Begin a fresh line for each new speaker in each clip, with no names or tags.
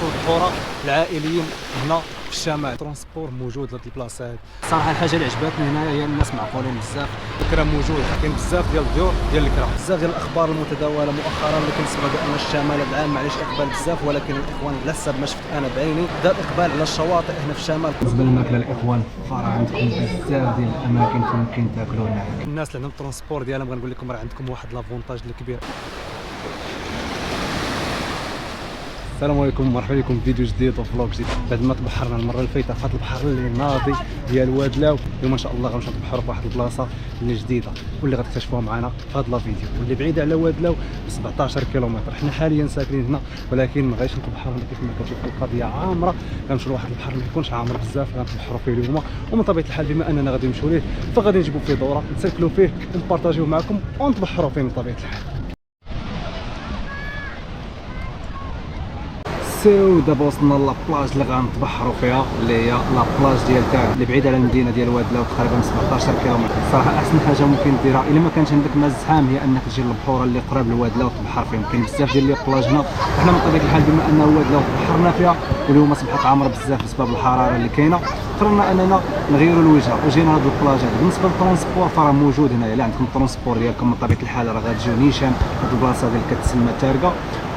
اصل البحوره العائليين هنا في الشمال. ترونسبور موجود لهاد البلاصه هادي. صراحه الحاجه اللي عجبتني هنايا هي الناس معقولين بزاف، الكرا موجود، كاين بزاف ديال الضيوف ديال الكرا، بزاف ديال الاخبار المتداوله مؤخرا اللي كنسمعوا بان الشمال هذا العام معليش اقبال بزاف، ولكن الاخوان على حسب ما شفت انا بعيني دار اقبال على الشواطئ هنا في الشمال.
بالنسبه للماكله الاخوان فرا عندكم بزاف ديال الاماكن فين ممكن تاكلوا هنا.
الناس اللي عندهم الترونسبور ديالهم غنقول لكم راه عندكم واحد لافونتاج الكبير. السلام عليكم ومرحبا بكم في فيديو جديد وفلوق جديد. بعد ما تبحرنا المره اللي فاتت في هذا البحر اللي ناضي ديال وادلاو، اليوم ان شاء الله غنمشيو نتبحروا في واحد البلاصه اللي جديده واللي غتكتشفوها معنا في هذا الفيديو، واللي بعيده على وادلاو ب 17 كيلومتر. حنا حاليا ساكنين هنا ولكن ما غاديش نتبحروا هنا كيف ما كتشوفوا القضيه عامره. غنمشيو لواحد البحر ما يكونش عامر بزاف غنتبحروا فيه اليوم، ومن طبيعه الحال بما اننا غادي نمشيو ليه فغادي نجيبوا فيه دوره نتسكلوا فيه ونبارطاجيوه معكم ونتبحروا فيه من طبيعه الحال. دابا وصلنا لابلاج اللي غنتبحروا فيها اللي هي لابلاج ديال تاع اللي بعيده على المدينه ديال وادلاو تقريبا 17 كيلومتر. صراحه احسن حاجه ممكن ديرها الا ما كانش عندك ما الزحام هي انك تجي للبحوره اللي قريب لوادلاو وتبحر فيهم. كاين بزاف ديال لي بلاج هنا، حنا من طبيعه الحال بما انه وادلاو تبحرنا فيها واليوم اصبحت عامره بزاف بسبب الحراره اللي كاينه، قررنا اننا نغيروا الوجهه وجينا لهاد البلاج هذا. بالنسبه للترونسبور فراه موجود هنايا، الا عندكم الترونسبور ديالكم من طبيعه الحال راه غتجيو نيشان هاد البلاصه اللي كتسمى تارقه،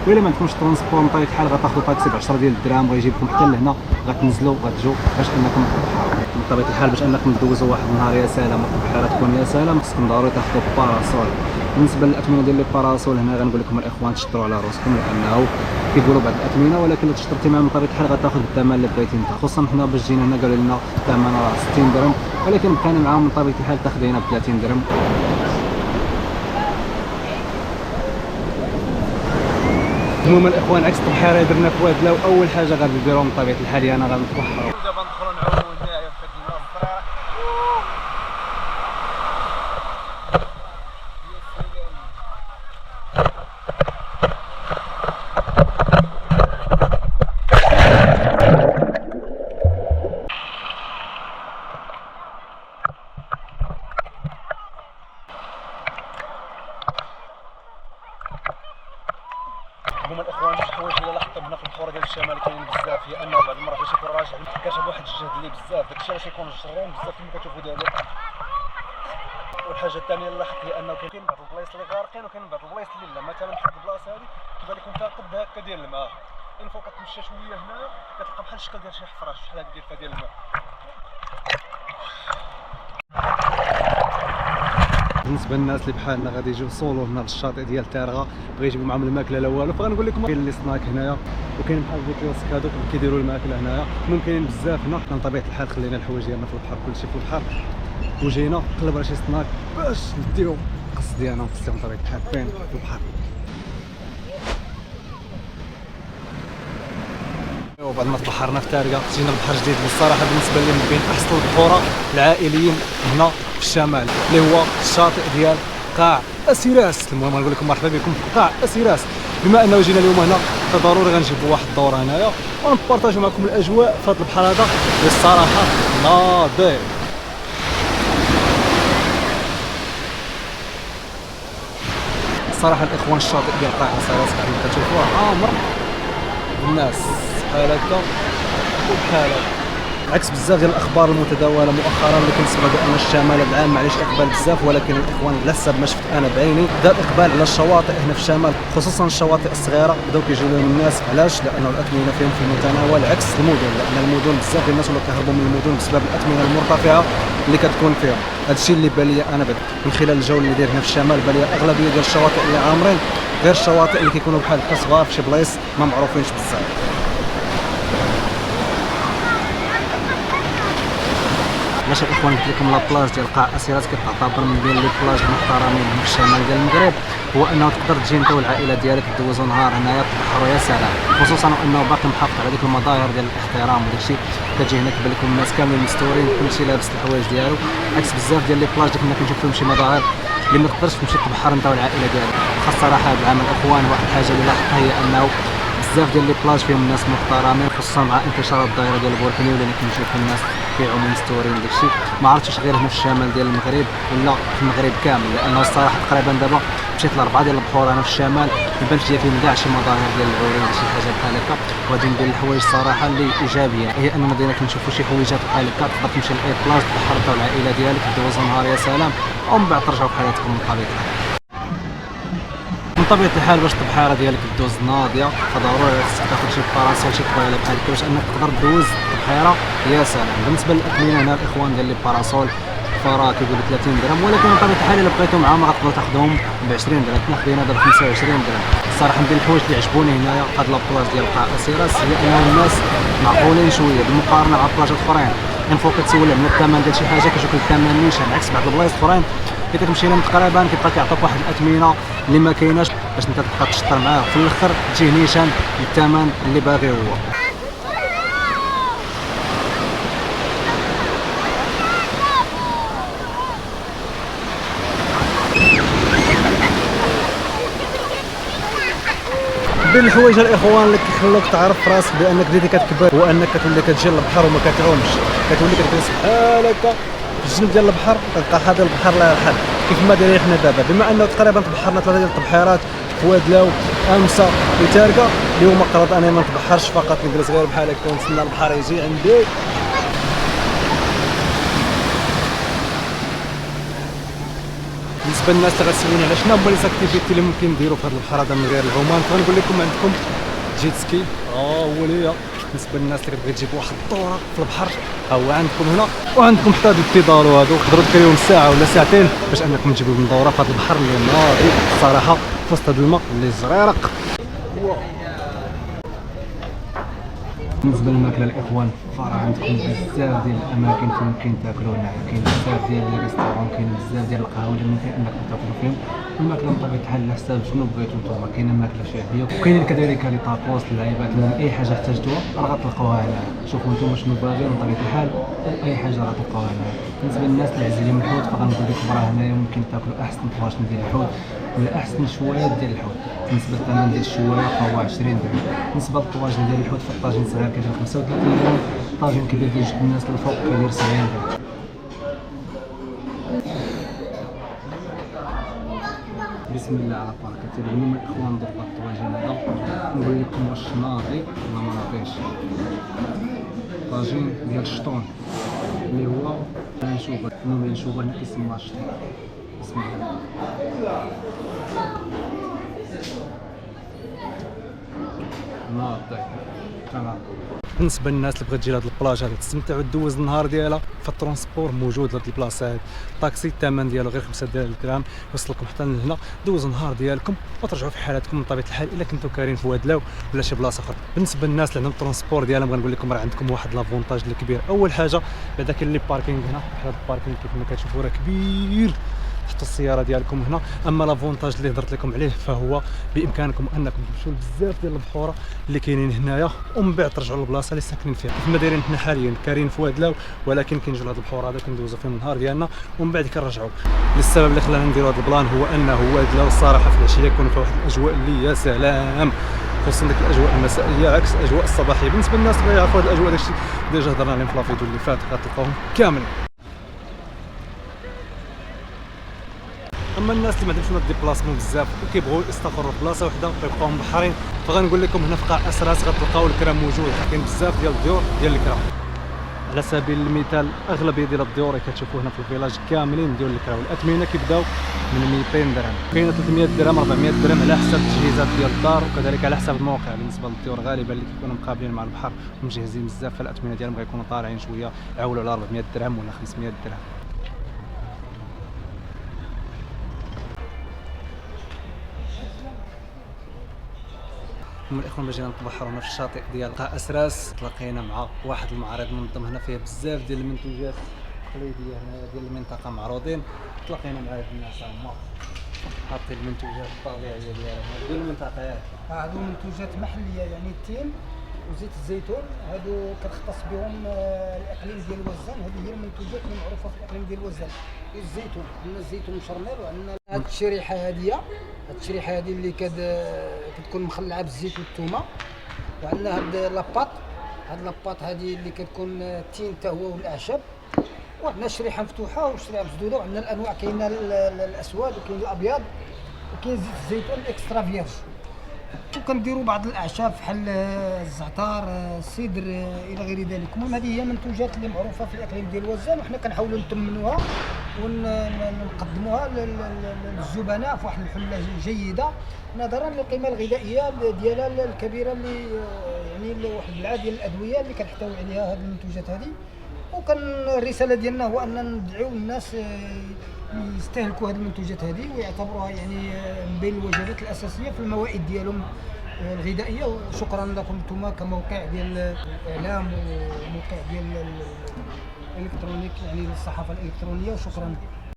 وإلا ما عندكمش ترونسبور من طبيعه الحال غتاخذوا طاكسي ب 10 ديال الدراهم ويجيبكم حتى لهنا، غتنزلوا غتجوا باش انكم تبحروا. من طبيعه الحال باش انكم تدوزوا واحد النهار يا سلام والبحيره تكون يا سلام خصكم ضروري تاخذوا باراسول. بالنسبه للاثمنه ديال لي باراسول هنا غنقول لكم الاخوان تشطروا على راسكم، لانه كيقولوا بعض الاثمنه ولكن الا تشطرتي معاهم من طبيعه الحال غتاخذ الثمن اللي بغيتي انت. خصوصا حنا باش جينا هنا قالوا لنا الثمن راه 60 درهم ولكن بقينا معاهم من طبيعه الحال تاخذينا ب 30 درهم. المهم الاخوان عكس البحيره اللي درنا في وادلاو، اول حاجه غادي نديروها من طبيعه الحال هي انا غنتبحروا. دابا ندخلوا نعوموا هنايا في هاد الماء الفريق. هما الاخوان شي حوايج اللي لاحظت هنا في البحوره ديال الشمال كاينين بزاف، هي انه بعض المرات باش يكون راجع كتشرب واحد الجهد اللي بزاف داكشي علاش يكون جرين بزاف كما كتشوفوا دابا. والحاجه الثانيه اللي لاحظت هي انه كاين بعض البلايص اللي غارقين وكاين بعض البلايص اللي لا. مثلا في هاد البلاصه هادي كيبان لكم فيها قد هكا ديال الماء، ان فوق كتمشى شويه هنايا كتلقى بحال الشكل ديال شي حفره شحال هادي ديال فيها ديال الماء. بالنسبه للناس اللي بحالنا غادي يجيو سولو هنا للشاطئ ديال تارغه بغا يجيبوا معاهم الماكله لا والو، فغنقول لكم كاين لي سناك هنايا وكاين بحال دي كيوسك هادوك اللي كيديروا الماكله هنايا. المهم كاينين بزاف هنا. حنا بطبيعه الحال خلينا الحوايج ديالنا في البحر كلشي في البحر وجينا نقلب على شي سناك باش نديو القص ديالنا ونقصيو بطبيعه الحال فين في البحر. وبعد ما تبحرنا في تارقه جينا لبحر جديد، والصراحه بالنسبه لي من بين احسن البحوره العائليين هنا في الشمال اللي هو الشاطئ ديال قاع اسيراس. المهم غنقول لكم مرحبا بكم في قاع اسيراس. بما انه جينا اليوم هنا فضروري غنجيبوا واحد الدوره هنايا ونبارطاجيو معكم الاجواء في هذا البحر هذا اللي الصراحه ناضي. الصراحه الاخوان الشاطئ ديال قاع اسيراس كما كتشوفوه عامر الناس بحال هكا وبحال هكا، عكس بزاف ديال الاخبار المتداوله مؤخرا اللي كنسمعوا بان الشمال هذا العام معليش اقبال بزاف، ولكن الاخوان على حسب ما شفت انا بعيني دار اقبال على الشواطئ هنا في الشمال، خصوصا الشواطئ الصغيره بداو كيجيو لهم الناس. علاش؟ لانه الاثمنه فيهم في المتناول عكس المدن، لان المدن بزاف ديال الناس ولاو كيهربوا من المدن بسبب الاثمنه المرتفعه اللي كتكون فيها. هذا الشيء اللي بان لي انا من خلال الجوله اللي داير هنا في الشمال بان لي اغلبيه ديال الشواطئ اللي عامرين غير الشواطئ اللي كيكونوا بحال هكا صغار في شي بلايص ما معروفينش بزاف. باش الاخوان قلت لكم لابلاج ديال قاع اسيراس كتعتبر من بين لي بلاج المحترمين في الشمال ديال المغرب، هو انه تقدر تجي انت والعائله ديالك دوزوا نهار هنايا تبحروا يا سلام، خصوصا انه باقي محافظ على ديك المظاهر ديال الاحترام وداكشي. كتجي هنا كيبان لكم الناس كاملين مستورين كلشي لابس الحوايج ديالو، عكس بزاف ديال لي بلاج اللي كنا كنشوف فيهم شي مظاهر اللي ما تقدرش تمشي تبحر انت والعائله ديالك. خاص صراحه هذا العام الاخوان واحد الحاجه اللي لاحظتها هي انه بزاف ديال لي بلاج فيهم الناس محترمين، خصوصا مع انتشار الظاهره ديال البوركيني، ولا كنشوف الناس كيعوموا مستورين داكشي. ما عرفتش واش غير هنا في الشمال ديال المغرب ولا في المغرب كامل، لانه الصراحه تقريبا دابا مشيت ل4 ديال البحور انا في الشمال، ما بانش ليا فيهم كاع شي مظاهر ديال العوري ولا شي حاجه بحال هكا. وغادي ندير الحوايج صراحه اللي ايجابيه، هي اننا دينا كنشوفوا شي حويجات بحال هكا، تقدر تمشي لاي بلاصه تبحر انت والعائله ديالك، دوزوا نهار يا سلام، ومن بعد ترجعوا بحياتكم من طبيعه الحال. من طبيعه الحال باش البحيره ديالك دوز ناضيه، فضروري خصك تاخذ شي باراسول شي طويله بحال هكا باش انك تقدر دوز البحيره يا سلام. بالنسبه للاثمنه هنا الاخوان ديال لي باراسول فراه كيقول 30 درهم، ولكن من طبيعه الحال الا بقيتو معاهم غتقدروا تاخذهم ب 20 درهم. حنا خدينا دابا 25 درهم. الصراحه من الحوايج اللي عجبوني هنايا في هاد لابلاج ديال قاع اسيراس هي ان الناس معقولين شويه بالمقارنه مع بلاجات اخرين. ان فوق كتسول على الثمن ديال شي حاجه كتشوف الثمن نيشان، عكس بعض البلايص اخرين اللي كتمشي لهم تقريبا كيبقى كيعطوك واحد الاثمنه اللي ما كايناش باش انت تبقى تشطر معاه، في الاخر تجيه نيشان الثمن اللي باغي هو. بين الحوايج الاخوان اللي كيخلوك تعرف راسك بانك بديتي كتكبر، هو انك كتولي كتجي للبحر وما كتعومش، كتولي كتجلس بحال هكا في الجنب ديال البحر، كتلقى حاضر البحر لا يرحل كيف ما دايرين حنا دابا. بما انه تقريبا تبحرنا 3 ديال البحيرات في وادلاو امسا وتاركه، اليوم قررت انني ما نتبحرش، فقط نجلس غير بحال هكا ونتسنى البحر يجي عندي. بالنسبه للناس اللي غتسولوني على شنو هما لي زاكتيفيتي اللي ممكن نديرو في هذه البحر هذا من غير العومان، فغنقول لكم عندكم جيت سكي، هو ليا. بالنسبه للناس اللي كتبغي تجيب واحد الدوره في البحر ها هو عندكم هنا، وعندكم حتى هاد البيدال وهادو تقدروا ديريهم ساعه ولا ساعتين باش انكم تجيبوا من دوره في هذا البحر اللي ناضي الصراحه في وسط هذا الماء اللي زريرق. بالنسبه للماكله الاخوان فراه عندكم بزاف ديال الاماكن فين ممكن تاكلوا هنا، كاين بزاف ديال لي ريستورون، كاين بزاف ديال القهاوي اللي ممكن انك تاكلوا فيهم. الماكله بطبيعه الحال على حساب شنو بغيتو نتوما، كاينه ماكله شعبيه وكاينين كذلك لي طابوس اللعيبات، المهم اي حاجه احتاجتوها راه غتلقاوها هنا. شوفوا نتوما شنو باغيين بطبيعه الحال، اي حاجه غتلقاوها هنا. بالنسبه للناس اللي عزيزين من الحوت فغنقول لكم راه هنايا ممكن تاكلوا احسن طواجن ديال الحوت ولا احسن شوايات ديال الحوت. بالنسبه للثمن ديال الشوايه فهو 20 درهم. بالنسبه للطواجن ديال الحوت فالطاجين صغير كيدير 35 درهم، طاجين كبير كيجبد الناس للفوق كيدير 70 درهم. بسم الله على بركة الله. اليوم الاخوان ندير هاد الطواجن هذا نقول لكم واش ناضي ولا ما ناضيش. طاجين ديال الشطون اللي هو الانشوبه، المهم الانشوبه اللي كيسموها الشطون. بسم الله. ناضي تمام. بالنسبه للناس اللي بغات تجي لهاد البلاج هذا تستمتع وتدوز النهار ديالها، فالترونسبور موجود لهاد البلاصه هادي. الطاكسي الثمن ديالو غير 5 درهم يوصلكم حتى لهنا، دوزوا النهار ديالكم وترجعوا في حالاتكم من طبيعه الحال الا كنتو كارين في وادلاو ولا شي بلاصه اخرى. بالنسبه للناس اللي عندهم الترونسبور ديالهم غنقول لكم راه عندكم واحد لافونتاج اللي كبير. اول حاجه بعدا كاين لي باركينغ هنا، بحال هاد الباركينغ كيف ما كتشوفوا راه كبير، حطوا السياره ديالكم هنا. اما لافونتاج اللي هضرت لكم عليه فهو بامكانكم انكم تمشيو بزاف ديال البحوره اللي كاينين هنايا ومن بعد ترجعوا للبلاصه اللي ساكنين فيها. كيف ما دايرين حنا حاليا كارين في وادلاو، ولكن كنجيو لهاد البحور هذا كندوزو فيهم النهار ديالنا ومن بعد كنرجعوا. السبب اللي خلانا نديروا هذا البلان هو انه وادلاو الصراحه في العشيه يكون فيها واحد الاجواء اللي يا سلام، خصوصا ديك الاجواء المسائيه عكس الاجواء الصباحيه. بالنسبه للناس اللي يعرفوا هاد الاجواء داكشي ديجا هضرنا عليهم في الفيديو اللي فات غتلقاوهم كاملين. اما الناس اللي ما عندهمش هاد الديبلاسمون بزاف وكيبغيو يستقروا في بلاصه وحده ويبقاو مبحرين، فغنقول لكم هنا في قاع اسراس غتلقاو الكرام موجود، كاين بزاف ديال الديور ديال الكرام. على سبيل المثال اغلبيه ديال الديور اللي كتشوفوا هنا في الفيلاج كاملين ديال الكرا، والاثمنه كيبداو من 200 درهم، كاينه 300 درهم 400 درهم على حسب التجهيزات ديال الدار وكذلك على حسب الموقع. بالنسبه للديور غالبا اللي كيكونوا مقابلين مع البحر ومجهزين بزاف فالاثمنه ديالهم غيكونوا طالعين شويه، يعولوا على 400 درهم ولا 500 درهم. الاخوان باش نتبحروا هنا في الشاطئ ديال قاع اسراس، تلاقينا مع واحد المعرض منظم هنا فيه بزاف ديال المنتوجات تقليديه هنايا ديال المنطقه معروضين. تلاقينا مع هاد الناس هما حاطين المنتوجات الطبيعيه ديالهم ديال المنطقه.
هادو منتوجات محليه يعني التين وزيت الزيتون، هادو كتختص بهم الاقليم ديال وزان. هذه هي المنتوجات اللي معروفه في الاقليم ديال وزان. الزيتون عندنا الزيتون مشرمر، وعندنا هاد الشريحه هاديه، هاد الشريحه هادي اللي كتكون مخلعه بالزيت والثومه، وعندنا هاد لاباط هذه اللي كتكون التين حتى هو والاعشاب، وعندنا شريحه مفتوحه وشريحه مسدوده، وعندنا الانواع كاينه الاسود وكاين الابيض وكاين زيت الزيتون الاكسترا فيرج. وكنديروا بعض الاعشاب بحال الزعتر، السدر الى غير ذلك. المهم هذه هي منتوجات اللي معروفه في الاقليم ديال وزان، وحنا كنحاولوا نتمنوها ونقدموها للزبناء في واحد الحله جيده نظرا للقيمه الغذائيه ديالها الكبيره، اللي يعني واحد العدد ديال الادويه اللي كنحتوي عليها هذه المنتوجات هذه. وكان الرساله ديالنا هو ان ندعيو الناس يستهلكوا هذه المنتوجات هذه ويعتبروها يعني من بين الوجبات الاساسيه في الموائد ديالهم الغذائيه. وشكرا لكم انتم كموقع ديال الاعلام وموقع ديال الالكترونيك يعني الصحافه الالكترونيه، وشكرا.